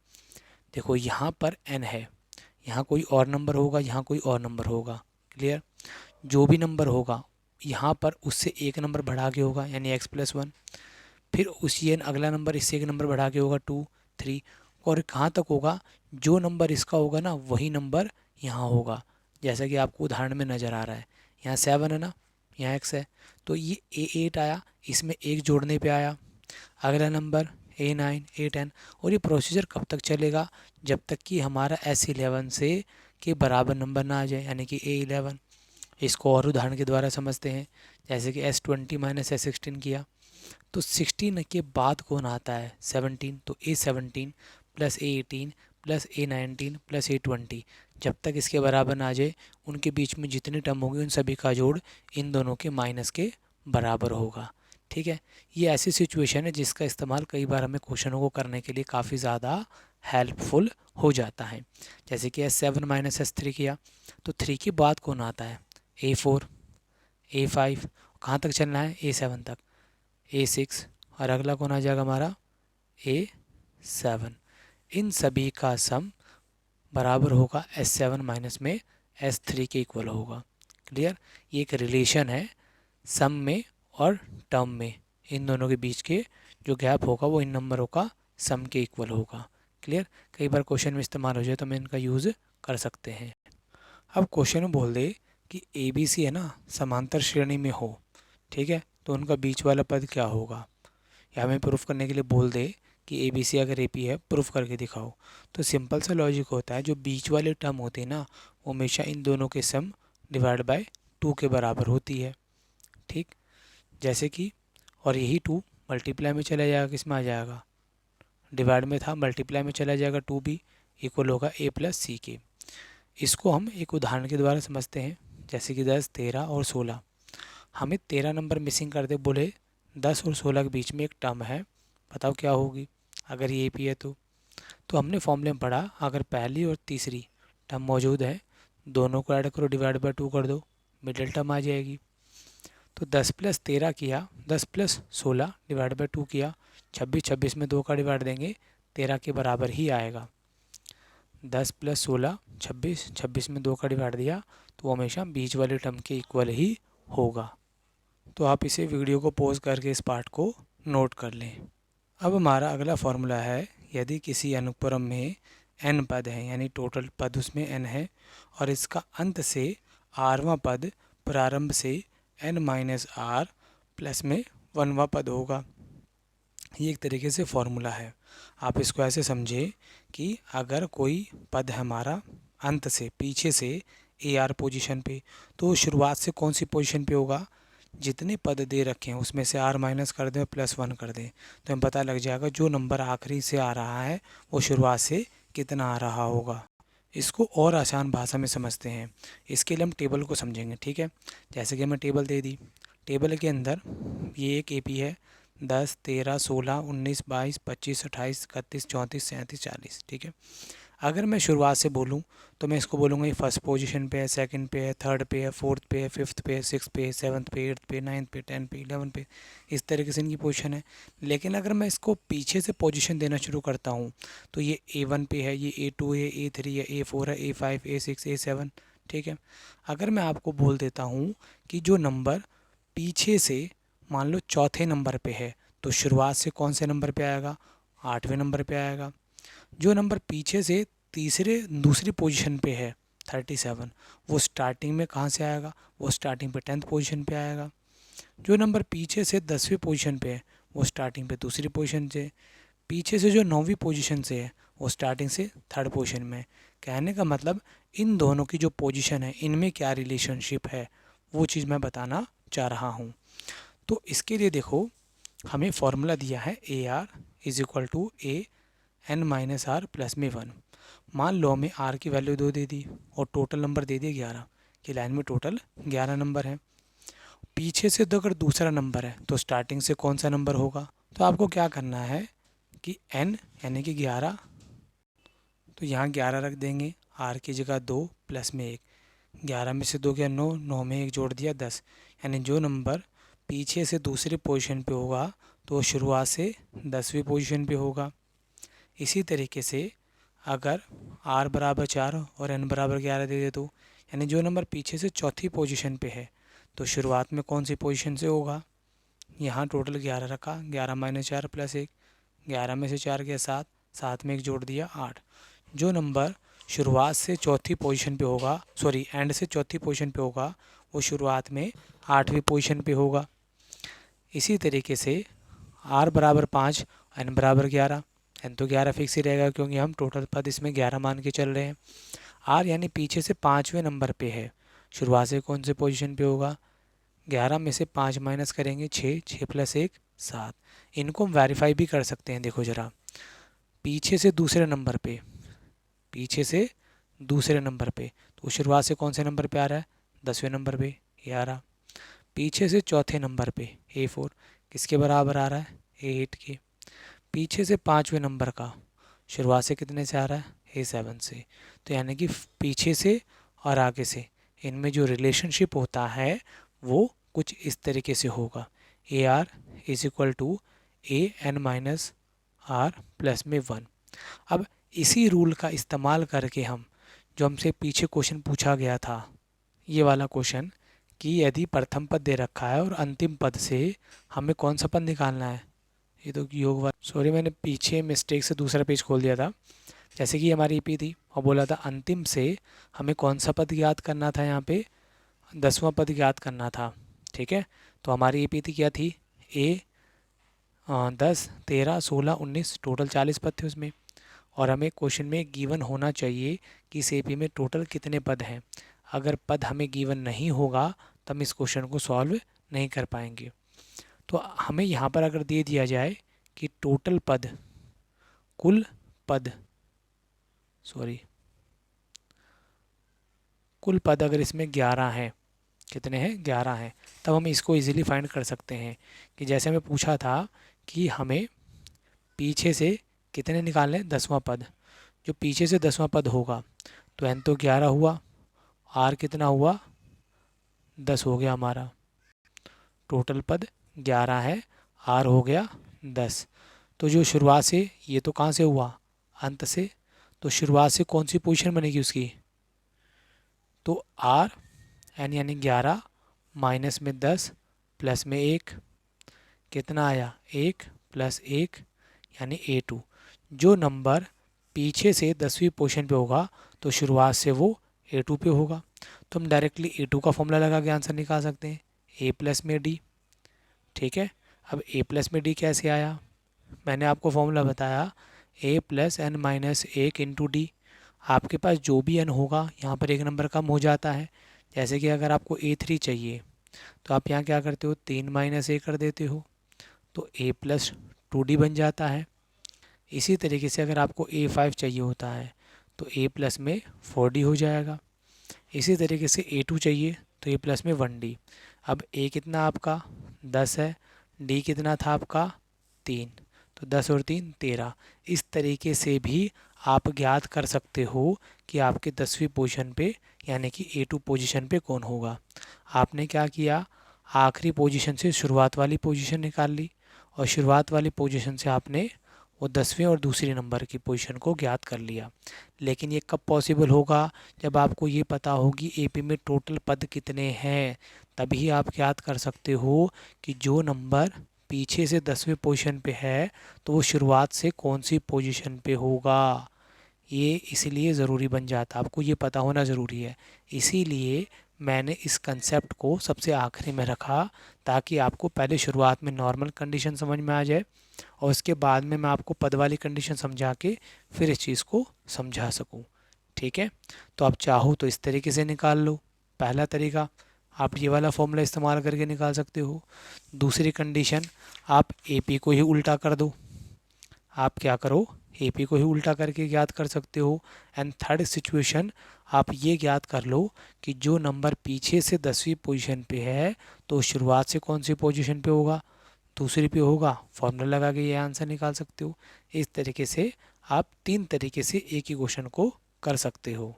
देखो, यहाँ पर n है, यहाँ कोई और नंबर होगा, यहाँ कोई और नंबर होगा। क्लियर। जो भी नंबर होगा यहाँ पर उससे एक नंबर बढ़ा के होगा, यानी x+1। फिर उसी अगला नंबर इससे एक नंबर बढ़ा के होगा 2, 3, और कहाँ तक होगा, जो नंबर इसका होगा ना वही नंबर यहाँ होगा। जैसा कि आपको उदाहरण में नज़र आ रहा है, यहाँ 7 है ना, यहाँ x है, तो ये A8 आया, इसमें एक जोड़ने पे आया। अगला नंबर A9, A10, और ये प्रोसीजर कब तक चलेगा, जब तक कि हमारा S11 से के बराबर नंबर ना आ जाए, यानी कि A11। इसको और उदाहरण के द्वारा समझते हैं, जैसे कि S20 माइनस S16 किया तो 16 के बाद कौन आता है, 17, तो A17 plus A18 plus A19 plus A20, जब तक इसके बराबर ना आ जाए उनके बीच में जितने टर्म होंगे उन सभी का जोड़ इन दोनों के माइनस के बराबर होगा। ठीक है, ये ऐसी सिचुएशन है जिसका इस्तेमाल कई बार हमें क्वेश्चनों को करने के लिए काफ़ी ज़्यादा हेल्पफुल हो जाता है। जैसे कि S7 माइनस S3 किया तो 3 के बाद कौन आता है, A4, A5, कहाँ तक चलना है, A7 तक, A6, और अगला कौन आ जाएगा हमारा, A7। इन सभी का सम बराबर होगा S7 माइनस में S3 के इक्वल होगा। क्लियर। ये एक रिलेशन है सम में और टर्म में, इन दोनों के बीच के जो गैप होगा वो इन नंबरों का सम के इक्वल होगा। क्लियर। कई बार क्वेश्चन में इस्तेमाल हो जाए तो हम इनका यूज़ कर सकते हैं। अब क्वेश्चन में बोल दे कि ABC है ना समांतर श्रेणी में हो, ठीक है, तो उनका बीच वाला पद क्या होगा। या हमें प्रूफ करने के लिए बोल दे कि ABC अगर AP है, प्रूफ करके दिखाओ। तो सिंपल सा लॉजिक होता है, जो बीच वाले टर्म होते हैं ना वो हमेशा इन दोनों के सम डिवाइड बाय 2 के बराबर होती है। ठीक, जैसे कि, और यही 2 मल्टीप्लाई में चला जाएगा, किस में आ जाएगा, डिवाइड में था, मल्टीप्लाई में चला जाएगा, 2 भी इक्वल होगा A प्लस C के। इसको हम एक उदाहरण के द्वारा समझते हैं, जैसे कि 10, 13 और 16। हमें 13 नंबर मिसिंग कर दे, बोले 10 और 16 के बीच में एक टर्म है, बताओ क्या होगी अगर ये AP है तो हमने फॉर्मूले में पढ़ा, अगर पहली और तीसरी टर्म मौजूद है दोनों को ऐड करो, डिवाइड बाय 2 कर दो, मिडिल टर्म आ जाएगी। तो 10 प्लस 13 किया, 10 प्लस 16 डिवाइड बाय 2 किया, 26, 26 में 2 का डिवाइड देंगे 13 के बराबर ही आएगा। 10 प्लस 16 26, 26 में 2 का डिवाइड दिया तो वो हमेशा बीच वाले टर्म के इक्वल ही होगा। तो आप इसे वीडियो को पॉज करके इस पार्ट को नोट कर लें। अब हमारा अगला फॉर्मूला है, यदि किसी अनुक्रम में n पद हैं, यानी टोटल पद उसमें n है, और इसका अंत से rवां पद प्रारंभ से n माइनस r प्लस में 1वां पद होगा। ये एक तरीके से फॉर्मूला है। आप इसको ऐसे समझे कि अगर कोई पद है हमारा अंत से पीछे से AR पोजीशन पे, तो शुरुआत से कौन सी पोजीशन पे होगा, जितने पद दे रखे हैं उसमें से r माइनस कर दें +1 कर दें, तो हमें पता लग जाएगा जो नंबर आखिरी से आ रहा है वो शुरुआत से कितना आ रहा होगा। इसको और आसान भाषा में समझते हैं, इसके लिए हम टेबल को समझेंगे। ठीक है, जैसे कि हमें टेबल दे दी, टेबल के अंदर ये एक AP है, 10, 13, 16, 19, 22, 25, 28, 31, 34, 37, 40। ठीक है, अगर मैं शुरुआत से बोलूं तो मैं इसको बोलूँगा ये फर्स्ट पोजीशन पे है, सेकंड पे है, थर्ड पे है, फोर्थ पे है, फिफ्थ पे है, सिक्स पे है, सेवन्थ पे, एट्थ पे, नाइन्थ पे, 10 पे, 11 पे, इस तरीके से इनकी पोजीशन है। लेकिन अगर मैं इसको पीछे से पोजीशन देना शुरू करता हूँ तो ये A1 पे है, ये A2 है, A3 है, A4 है, A5, A6, A7। ठीक है, अगर मैं आपको बोल देता हूँ कि जो नंबर पीछे से मान लो चौथे नंबर पे है तो शुरुआत से कौन से नंबर पे आएगा, 8वें नंबर पे आएगा। जो नंबर पीछे से दूसरी पोजीशन पे है 37, वो स्टार्टिंग में कहाँ से आएगा, वो स्टार्टिंग पे 10th पोजीशन पे आएगा। जो नंबर पीछे से 10वीं पोजीशन पे है वो स्टार्टिंग पे दूसरी पोजीशन से, पीछे से जो 9वीं पोजीशन से है वो स्टार्टिंग से 3rd पोजीशन में। कहने का मतलब इन दोनों की जो पोजीशन है इनमें क्या रिलेशनशिप है वो चीज़ मैं बताना चाह रहा हूँ। तो इसके लिए देखो हमें फॉर्मूला दिया है A R is equal to A N minus R plus में 1। मान लो हमें आर की वैल्यू 2 दे दी और टोटल नंबर दे दिए 11 कि लाइन में टोटल 11 नंबर है। पीछे से तो अगर दूसरा नंबर है तो स्टार्टिंग से कौन सा नंबर होगा, तो आपको क्या करना है कि n यानी कि 11, तो यहाँ 11 रख देंगे, आर की जगह 2 प्लस में 1, 11 में से 2 गया 9, 9 में 1 जोड़ दिया 10। यानी जो नंबर पीछे से दूसरी पोजीशन पे होगा तो शुरुआत से 10वीं पोजीशन पे होगा। इसी तरीके से अगर r बराबर 4 और n बराबर 11 दे दे तो यानी जो नंबर पीछे से चौथी पोजीशन पे है तो शुरुआत में कौन सी पोजीशन से होगा, यहाँ टोटल 11 रखा, 11 माइनस 4 प्लस 1, 11 में से 4 गया 7, 7 में 1 जोड़ दिया 8। जो नंबर शुरुआत से चौथी पोजीशन पे होगा, सॉरी एंड से चौथी पोजीशन पे होगा, वो शुरुआत में 8वीं पोजीशन पे होगा। इसी तरीके से r बराबर 5, n बराबर 11, n तो 11 फिक्स ही रहेगा क्योंकि हम टोटल पद इसमें 11 मान के चल रहे हैं। r यानी पीछे से 5वें नंबर पे है, शुरुआत से कौन से पोजीशन पे होगा, 11 में से 5 माइनस करेंगे 6, 6 प्लस 1 7। इनको हम वेरीफाई भी कर सकते हैं। देखो ज़रा, पीछे से दूसरे नंबर पे, पीछे से दूसरे नंबर पे तो शुरुआत से कौन से नंबर पे आ रहा है, 10वें नंबर पे 11। पीछे से चौथे नंबर पे A4 किसके बराबर आ रहा है, A8 के। पीछे से 5वें नंबर का शुरुआत से कितने से आ रहा है, A7 से। तो यानी कि पीछे से और आगे से इनमें जो रिलेशनशिप होता है वो कुछ इस तरीके से होगा, A R is equal to A N minus R plus में 1। अब इसी रूल का इस्तेमाल करके हम, जो हमसे पीछे क्वेश्चन पूछा गया था ये वाला क्वेश्चन, कि यदि प्रथम पद दे रखा है और अंतिम पद से हमें कौन सा पद निकालना है, ये तो योग वाला, सॉरी मैंने पीछे मिस्टेक से दूसरा पेज खोल दिया था। जैसे कि हमारी ईपी थी और बोला था अंतिम से हमें कौन सा पद याद करना था, यहाँ पे 10वां पद याद करना था। ठीक है, तो हमारी ईपी थी क्या थी, ए 10 13 16 19 टोटल 40 पद थे उसमें, और हमें क्वेश्चन में गिवन होना चाहिए कि इस एपी में टोटल कितने पद हैं। अगर पद हमें गिवन नहीं होगा तो हम इस क्वेश्चन को सॉल्व नहीं कर पाएंगे। तो हमें यहाँ पर अगर दे दिया जाए कि टोटल पद, कुल पद, सॉरी कुल पद अगर इसमें 11 हैं, कितने हैं 11 हैं, तब हम इसको इजीली फाइंड कर सकते हैं कि जैसे हमें पूछा था कि हमें पीछे से कितने निकालने, 10वां पद। जो पीछे से 10वां पद होगा तो n तो 11 हुआ, r कितना हुआ 10 हो गया हमारा, टोटल पद 11 है, r हो गया 10। तो जो शुरुआत से, ये तो कहाँ से हुआ, अंत से, तो शुरुआत से कौन सी पोजीशन बनेगी उसकी, तो r n यानी 11 माइनस में 10 प्लस में 1 कितना आया, 1 प्लस 1 यानी A2। जो नंबर पीछे से 10वीं पोजीशन पे होगा तो शुरुआत से वो A2 पे होगा, तो हम डायरेक्टली A2 का फॉर्मूला लगा के आंसर निकाल सकते हैं, A प्लस में D। ठीक है, अब A प्लस में D कैसे आया, मैंने आपको फॉर्मूला बताया A plus n minus 1 into D. आपके पास जो भी n होगा यहाँ पर एक नंबर कम हो जाता है। जैसे कि अगर आपको A3 चाहिए तो आप यहाँ क्या करते हो, 3 माइनस A कर देते हो तो A प्लस 2D बन जाता है। इसी तरीके से अगर आपको A5 चाहिए होता है तो A प्लस में 4D हो जाएगा। इसी तरीके से A2 चाहिए तो A प्लस में 1D। अब A कितना आपका 10 है, D कितना था आपका 3, तो 10 और 3 13। इस तरीके से भी आप ज्ञात कर सकते हो कि आपके 10वीं पोजीशन पे यानी कि A2 पोजीशन पे कौन होगा। आपने क्या किया, आखिरी पोजीशन से शुरुआत वाली पोजीशन निकाल ली और शुरुआत वाली पोजीशन से आपने वो 10वें और दूसरे नंबर की पोजीशन को ज्ञात कर लिया। लेकिन ये कब पॉसिबल होगा, जब आपको ये पता होगी एपी में टोटल पद कितने हैं, तभी आप ज्ञात कर सकते हो कि जो नंबर पीछे से 10वें पोजीशन पे है तो वो शुरुआत से कौन सी पोजीशन पे होगा। ये इसीलिए ज़रूरी बन जाता, आपको ये पता होना ज़रूरी है। इसीलिए मैंने इस कंसेप्ट को सबसे आखिरी में रखा, ताकि आपको पहले शुरुआत में नॉर्मल कंडीशन समझ में आ जाए और उसके बाद में मैं आपको पद वाली कंडीशन समझा के फिर इस चीज़ को समझा सकूं। ठीक है, तो आप चाहो तो इस तरीके से निकाल लो। पहला तरीका, आप ये वाला फॉर्मूला इस्तेमाल करके निकाल सकते हो। दूसरी कंडीशन, आप AP को ही उल्टा कर दो। आप क्या करो, AP को ही उल्टा करके ज्ञात कर सकते हो। एंड थर्ड सिचुएशन, आप ये ज्ञात कर लो कि जो नंबर पीछे से 10वीं पोजीशन पे है तो शुरुआत से कौन सी पोजीशन पे होगा, दूसरी पे होगा। फॉर्मूला लगा के ये आंसर निकाल सकते हो। इस तरीके से आप 3 तरीके से एक ही क्वेश्चन को कर सकते हो।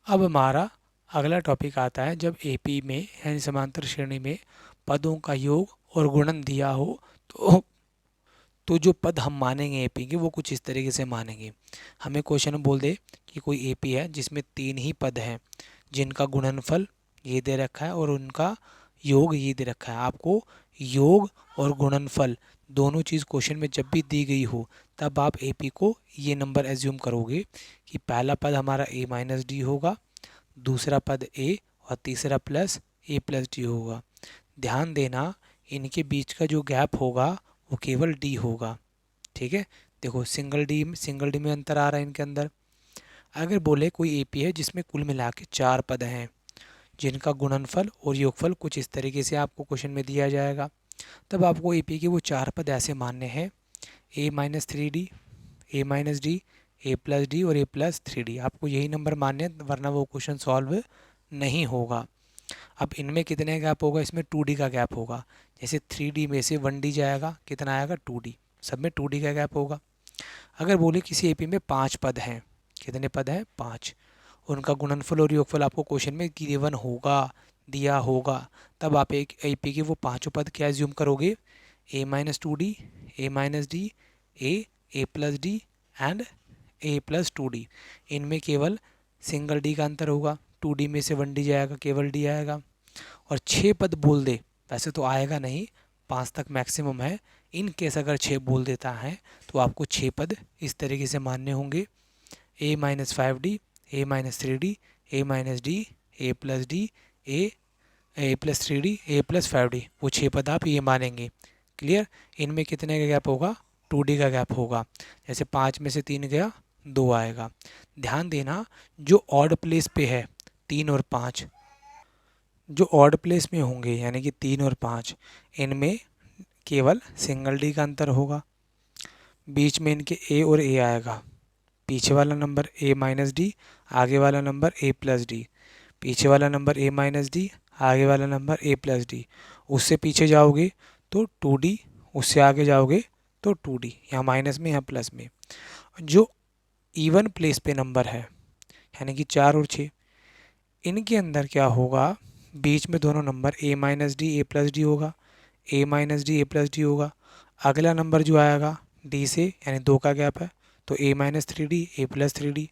अब हमारा अगला टॉपिक आता है, जब AP में यानी समांतर श्रेणी में पदों का योग और गुणन दिया हो तो जो पद हम मानेंगे AP के वो कुछ इस तरीके से मानेंगे। हमें क्वेश्चन में बोल दे कि कोई AP है जिसमें 3 ही पद हैं जिनका गुणनफल ये दे रखा है और उनका योग ये दे रखा है। आपको योग और गुणनफल दोनों चीज़ क्वेश्चन में जब भी दी गई हो तब आप AP को ये नंबर एज्यूम करोगे कि पहला पद हमारा A-D होगा, दूसरा पद A और तीसरा प्लस A+D होगा। ध्यान देना, इनके बीच का जो गैप होगा वो केवल D होगा। ठीक है, देखो सिंगल डी में अंतर आ रहा है इनके अंदर। अगर बोले कोई AP है जिसमें कुल मिला के 4 पद हैं जिनका गुणनफल और योगफल कुछ इस तरीके से आपको क्वेश्चन में दिया जाएगा, तब आपको AP के वो 4 पद ऐसे मानने हैं, A-3D, A-D, A+D और A+3D। आपको यही नंबर मानने हैं, वरना वो क्वेश्चन सॉल्व नहीं होगा। अब इनमें कितने गैप होगा, इसमें 2D का गैप होगा। जैसे 3D में से 1D जाएगा, कितना आएगा 2D, सब में 2D का गैप होगा। अगर बोले किसी AP में 5 पद हैं, कितने पद हैं 5, उनका गुणनफल और योगफल आपको क्वेश्चन में गिवन होगा, दिया होगा, तब आप एक AP के वो पाँचों पद क्या एज्यूम करोगे, A-2D, A-D, A+D and A+2D। इनमें केवल सिंगल D का अंतर होगा, 2D में से 1D जाएगा, केवल D आएगा। और 6 पद बोल दे, वैसे तो आएगा नहीं, 5 तक मैक्सिमम है, इन केस अगर 6 बोल देता है तो आपको 6 पद इस तरीके से मानने होंगे, A-5D, A-3D, A-D, A+D, A+3D, A+5D, वो 6 पद आप ये मानेंगे। क्लियर, इनमें कितने का गैप होगा, 2D का गैप होगा। जैसे 5 में से 3 गया, 2 आएगा। ध्यान देना, जो ऑड प्लेस पे है 3 और 5, जो ऑड प्लेस में होंगे यानी कि 3 और 5, इनमें केवल सिंगल D का अंतर होगा। बीच में इनके A और A आएगा, पीछे वाला नंबर A-D, आगे वाला नंबर A+D, पीछे वाला नंबर A-D, आगे वाला नंबर A+D। उससे पीछे जाओगे तो 2D, उससे आगे जाओगे तो 2D, यहाँ माइनस में यहाँ प्लस में। जो इवन प्लेस पे नंबर है यानी कि 4 और 6, इनके अंदर क्या होगा, बीच में दोनों नंबर A-D, A+D होगा, A-D, A+D होगा। अगला नंबर जो आएगा D से यानी 2 का गैप है तो A-3D, A+3D,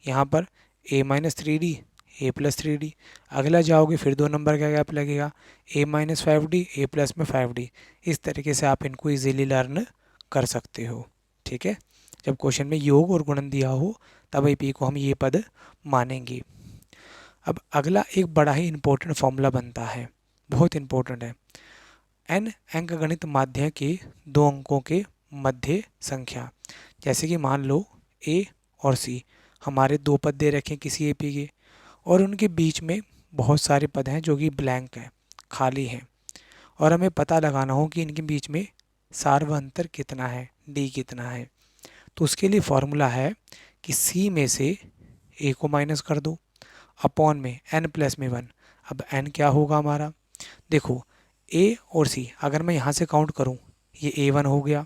यहाँ पर A-3D, A+3D। अगला जाओगे फिर 2 नंबर का गैप लगेगा, A-5D, A+5D। इस तरीके से आप इनको इजीली लर्न कर सकते हो। ठीक है, जब क्वेश्चन में योग और गुणन दिया हो तब AP को हम ये पद मानेंगे। अब अगला एक बड़ा ही इम्पोर्टेंट फॉर्मूला बनता है, बहुत इम्पोर्टेंट है। n अंकगणित माध्य के 2 अंकों के मध्य संख्या। जैसे कि मान लो A और C हमारे 2 पद दे रखे हैं किसी AP के, और उनके बीच में बहुत सारे पद हैं जो कि ब्लैंक हैं, खाली हैं, और हमें पता लगाना हो कि इनके बीच में सार्वअंतर कितना है, D कितना है। तो उसके लिए फॉर्मूला है कि C में से A को माइनस कर दो, अपॉन में n+1। अब n क्या होगा हमारा, देखो A और C अगर मैं यहाँ से काउंट करूँ, ये A1 हो गया,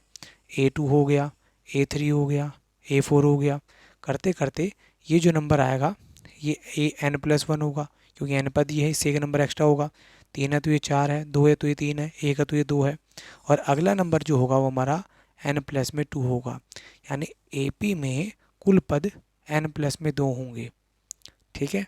A2 हो गया, A3 हो गया, A4 हो गया, करते करते ये जो नंबर आएगा ये n+1 होगा, क्योंकि n पद ये है, इससे एक नंबर एक्स्ट्रा होगा। 3 है तो ये 4 है, 2 है तो ये 3 है, 1 है तो ये 2 है, और अगला नंबर जो होगा वो हमारा n+2 होगा। यानी AP में कुल पद n+2 होंगे। ठीक है,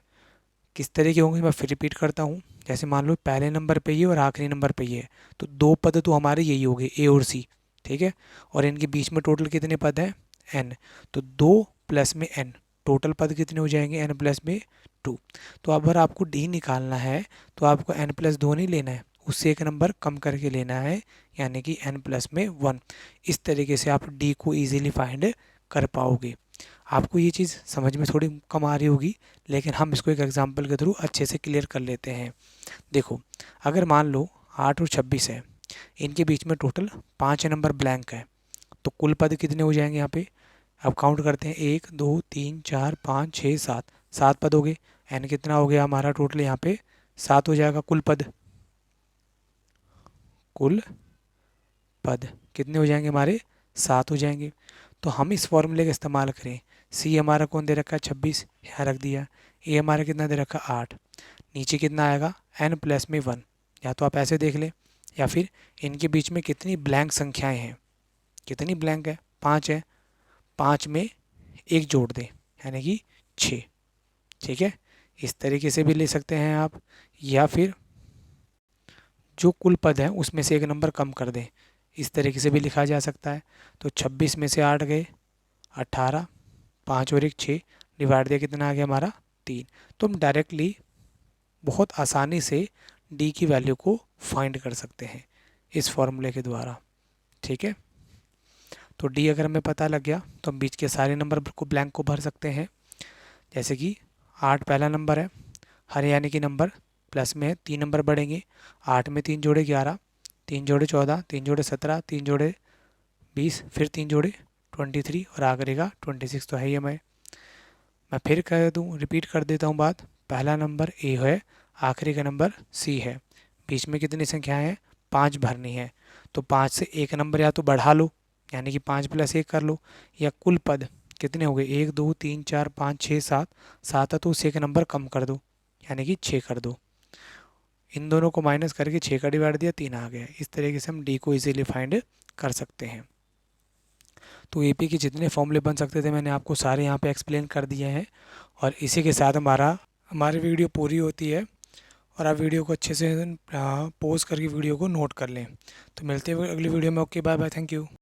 किस तरह के होंगे मैं फिर रिपीट करता हूँ। जैसे मान लो पहले नंबर पे ये और आखिरी नंबर पे ये, तो 2 पद तो हमारे यही हो गए A और C। ठीक है, और इनके बीच में टोटल कितने पद हैं, n। तो 2 प्लस में n, टोटल पद कितने हो जाएंगे n प्लस में 2। तो अगर आपको d निकालना है तो आपको n प्लस 2 नहीं लेना है, उससे एक नंबर कम करके लेना है, यानी कि n प्लस में 1। इस तरीके से आप d को ईजिली फाइंड कर पाओगे। आपको ये चीज़ समझ में थोड़ी कम आ रही होगी, लेकिन हम इसको एक एग्जांपल के थ्रू अच्छे से क्लियर कर लेते हैं। देखो, अगर मान लो 8 और 26 है, इनके बीच में टोटल 5 नंबर ब्लैंक है, तो कुल पद कितने हो जाएंगे यहाँ पे? अब काउंट करते हैं, 1 2 3 4 5 6 7, 7 पद हो गए। एन कितना हो गया हमारा टोटल यहाँ पे? 7 हो जाएगा कुल पद। कुल पद कितने हो जाएंगे हमारे? 7 हो जाएंगे। तो हम इस फॉर्मूले का इस्तेमाल करें। सी हमारा कौन दे रखा है? 26, यहाँ रख दिया। ए हमारा कितना दे रखा? 8। नीचे कितना आएगा? n प्लस में 1। या तो आप ऐसे देख लें, या फिर इनके बीच में कितनी ब्लैंक संख्याएं हैं? कितनी ब्लैंक है? 5 है। 5 में एक जोड़ दें, यानी कि 6। ठीक है, इस तरीके से भी ले सकते हैं आप, या फिर जो कुल पद है उसमें से एक नंबर कम कर दें, इस तरीके से भी लिखा जा सकता है। तो 26 में से 8 गए, 18, 5 और 1 6, डिवाइड दिया, कितना आ गया हमारा? 3। तो हम डायरेक्टली बहुत आसानी से डी की वैल्यू को फाइंड कर सकते हैं इस फॉर्मूले के द्वारा। ठीक है, तो डी अगर हमें पता लग गया तो हम बीच के सारे नंबर को ब्लैंक को भर सकते हैं। जैसे कि 8 पहला नंबर है, हर यानी कि नंबर प्लस में है, 3 नंबर बढ़ेंगे। 8 में 3 जोड़े 11, 3 जोड़े 14, 3 जोड़े 17, 3 जोड़े 20, फिर 3 जोड़े 23 और आखिरी का 26 तो है ही हमें। मैं फिर कह दूँ, रिपीट कर देता हूँ बात। पहला नंबर ए है, आखिरी का नंबर सी है, बीच में कितनी संख्याएं हैं? 5 भरनी है। तो 5 से एक नंबर या तो बढ़ा लो, यानी कि 5 प्लस 1 कर लो, या कुल पद कितने हो गए? 1 2 3 4 5 6 7, 7 है तो उससे एक नंबर कम कर दो, यानी कि 6 कर दो। इन दोनों को माइनस करके 6 का डिवाइड दिया, 3 आ गया। इस तरीके से हम डी को इजीली फाइंड कर सकते हैं। तो एपी के जितने फॉर्मूले बन सकते थे मैंने आपको सारे यहाँ पे एक्सप्लेन कर दिए हैं, और इसी के साथ हमारी वीडियो पूरी होती है। और आप वीडियो को अच्छे से पॉज करके वीडियो को नोट कर लें। तो मिलते हैं अगली वीडियो में। Okay, bye bye, thank you.